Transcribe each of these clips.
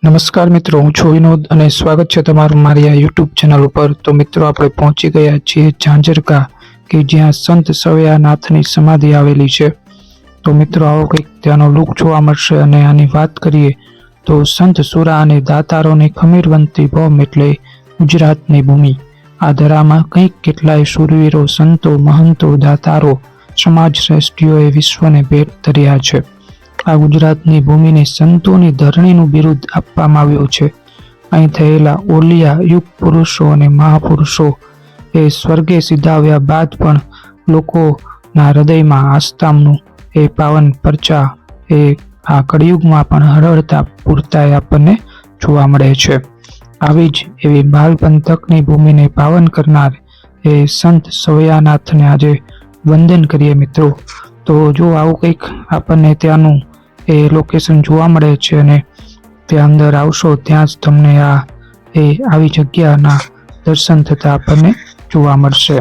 નમસ્કાર મિત્રો, હું છું વિનોદ અને સ્વાગત છે તમારું મારી આ યુટ્યુબ ચેનલ ઉપર। તો મિત્રો, આપણે પહોંચી ગયા છીએ ઝાંઝરકા કે જ્યાં સંત સવૈયાનાથની સમાધિ આવેલી છે। તો મિત્રો, આવો કંઈક ત્યાંનો લુક જોવા મળશે। અને આની વાત કરીએ તો સંત સુરા અને દાતારોની ખમીરવંતી ભૂમ એટલે ગુજરાતની ભૂમિ। આ ધરામાં કંઈક કેટલાય શૂરવીરો, સંતો, મહંતો, દાતારો, સમાજ શ્રેષ્ઠીઓએ વિશ્વને ભેટ ધર્યા છે। આ ગુજરાતની ભૂમિને સંતોની ધરણીનું બિરુદ આપવામાં આવ્યું છે। અહીં થયેલા ઓલિયા, યુગ પુરુષો અને મહાપુરુષો એ સ્વર્ગે સિધાવ્યા બાદ પણ લોકોના હૃદયમાં આસ્થાનું એ પાવન પરચા એ આ કળિયુગમાં પણ હળહળતા પૂરતા આપણને જોવા મળે છે। આવી જ એવી બાલ પંથકની ભૂમિને પાવન કરનાર એ સંત સવૈયાનાથને આજે વંદન કરીએ મિત્રો। તો જો આવું કંઈક આપણને ત્યાંનું એ લોકેશન જોવા મળે છે અને ત્યાં અંદર આવશો ત્યાં જ તમને આવી જગ્યાના દર્શન થતા આપણને જોવા મળશે।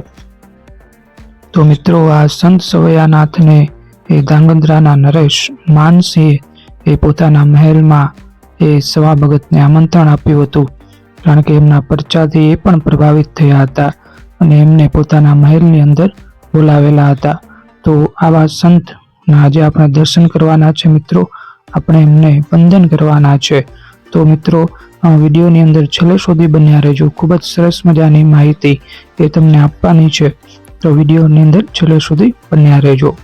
તો મિત્રો, આ સંત સવૈયાનાથને એ ધાંગધ્રાના નરેશ માનસિંહે એ પોતાના મહેલમાં એ સવા ભગતને આમંત્રણ આપ્યું હતું, કારણ કે એમના પરચાથી એ પણ પ્રભાવિત થયા હતા અને એમને પોતાના મહેલની અંદર બોલાવેલા હતા। તો આવા સંત આજે આપણે દર્શન કરવાના છે મિત્રો, આપણે એમને વંદન કરવાના છે। તો મિત્રો, વિડીયોની અંદર છેલ્લે સુધી બન્યા રહેજો, ખૂબ જ સરસ મજાની માહિતી એ તમને આપવાની છે। તો વિડીયોની અંદર છેલ્લે સુધી બન્યા રહેજો।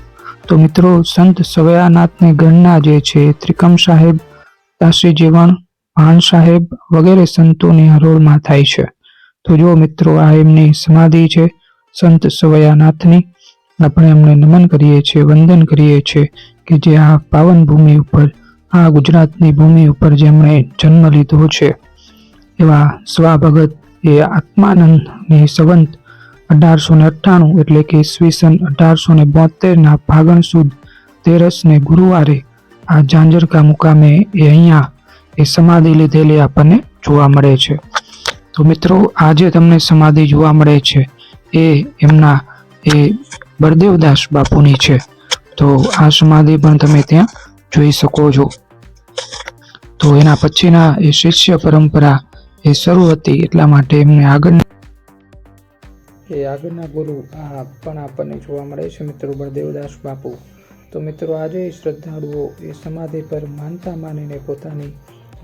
તો મિત્રો, સંત સવૈયાનાથની ગણના જે છે ત્રિકમ સાહેબ, દાસી જીવણ, ભાણ સાહેબ વગેરે સંતોની હરોળમાં થાય છે। તો જો મિત્રો, આ એમની સમાધિ છે સંત સવૈયાનાથની। આપણે એમને નમન કરીએ છીએ, વંદન કરીએ છીએ કે જે આ પાવન ભૂમિ ઉપર, આ ગુજરાતની ભૂમિ ઉપર જેમણે જન્મ લીધો છે। એવા સ્વા ભગત એ આત્માનંદની સંવંત 1898 એટલે કે ઈસવીસન 1872 ફાગણ સુદ 13 ગુરુવારે આ ઝાંઝરકા મુકામે એ અહીંયા એ સમાધિ લીધેલી આપણને જોવા મળે છે। તો મિત્રો, આજે તમને સમાધિ જોવા મળે છે એ એમના એ બળદેવદાસ બાપુની છે। તો આ સમાધિ પણ તમે ત્યાં જોઈ શકો છો। તો એના પછીના એ શિષ્ય પરંપરા એ શરૂ હતી, એટલા માટે એમને આગળના ગુરુ આ પણ આપણને જોવા મળે છે મિત્રો, બળદેવદાસ બાપુ। તો મિત્રો, આજે શ્રદ્ધાળુઓ એ સમાધિ પર માનતા માનીને પોતાની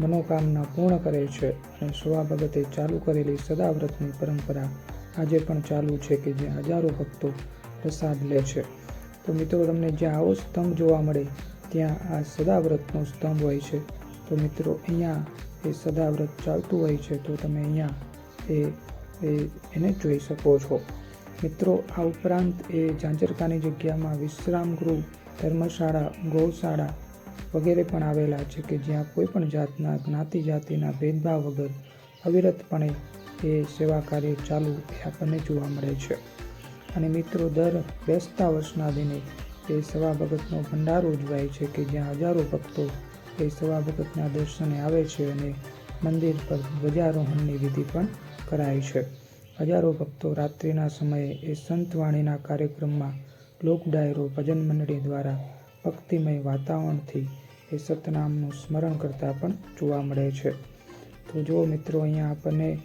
મનોકામના પૂર્ણ કરે છે અને સ્વા ભગતે ચાલુ કરેલી સદાવ્રતની પરંપરા આજે પણ ચાલુ છે કે જ્યાં હજારો ભક્તો પ્રસાદ લે છે। તો મિત્રો, તમને જ્યાં આવો સ્તંભ જોવા મળે ત્યાં આ સદાવ્રતનો સ્તંભ હોય છે। તો મિત્રો, અહીંયા એ સદાવ્રત ચાલતું હોય છે, તો તમે અહીંયા એને જોઈ શકો છો। મિત્રો, આ ઉપરાંત એ ઝાંઝરકાની જગ્યામાં વિશ્રામ ગૃહ, ધર્મશાળા, ગૌશાળા વગેરે પણ આવેલા છે કે જ્યાં કોઈ પણ જાતના જ્ઞાતિ જાતિના ભેદભાવ વગર અવિરતપણે એ સેવા કાર્ય ચાલુ એ આપણને જોવા મળે છે। અને મિત્રો, દર બેસતા વર્ષના દિને એ સવા ભગતનો ભંડારો ઉજવાય છે કે જ્યાં હજારો ભક્તો એ સવા ભગતના દર્શને આવે છે અને મંદિર પર ધ્વજારોહણની વિધિ પણ કરાય છે। હજારો ભક્તો રાત્રિના સમયે એ સંતવાણીના કાર્યક્રમમાં લોક ડાયરો, ભજન મંડળી દ્વારા ભક્તિમય વાતાવરણથી એ સતનામનું સ્મરણ કરતા પણ જોવા મળે છે। તો જો મિત્રો, અહીંયા આપણને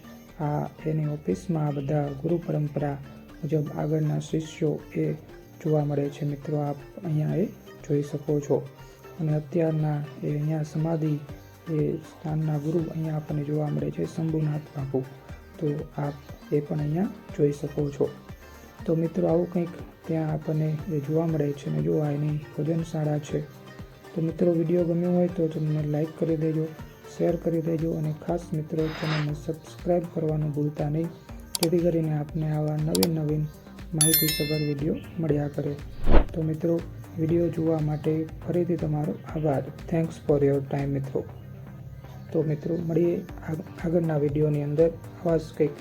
એની ઓફિસમાં આ બધા ગુરુ પરંપરા મુજબ આગળના શિષ્યો એ જોવા મળે છે મિત્રો, આપ અહીંયા એ જોઈ શકો છો। અને અત્યારના એ અહીંયા સમાધિ એ સ્થાનના ગુરુ અહીંયા આપણને જોવા મળે છે શંભુનાથ બાપુ। તો આપ એ પણ અહીંયા જોઈ શકો છો। તો મિત્રો, આવું કંઈક ત્યાં આપણને એ જોવા મળે છે ને જો આ એની ભજનશાળા છે। તો મિત્રો, વિડીયો ગમ્યો હોય તો તમને લાઈક કરી દેજો, શેર કરી દેજો અને ખાસ મિત્રો ચેનલને સબસ્ક્રાઈબ કરવાનું ભૂલતા નહીં, જેથી કરીને આપને આવા નવીન માહિતીસભર વિડીયો મળ્યા કરે। તો મિત્રો, વિડીયો જોવા માટે ફરીથી તમારો આભાર। થેન્ક્સ ફોર યોર ટાઈમ મિત્રો। તો મિત્રો, મળીએ આગળના વિડીયોની અંદર આવા જ કંઈક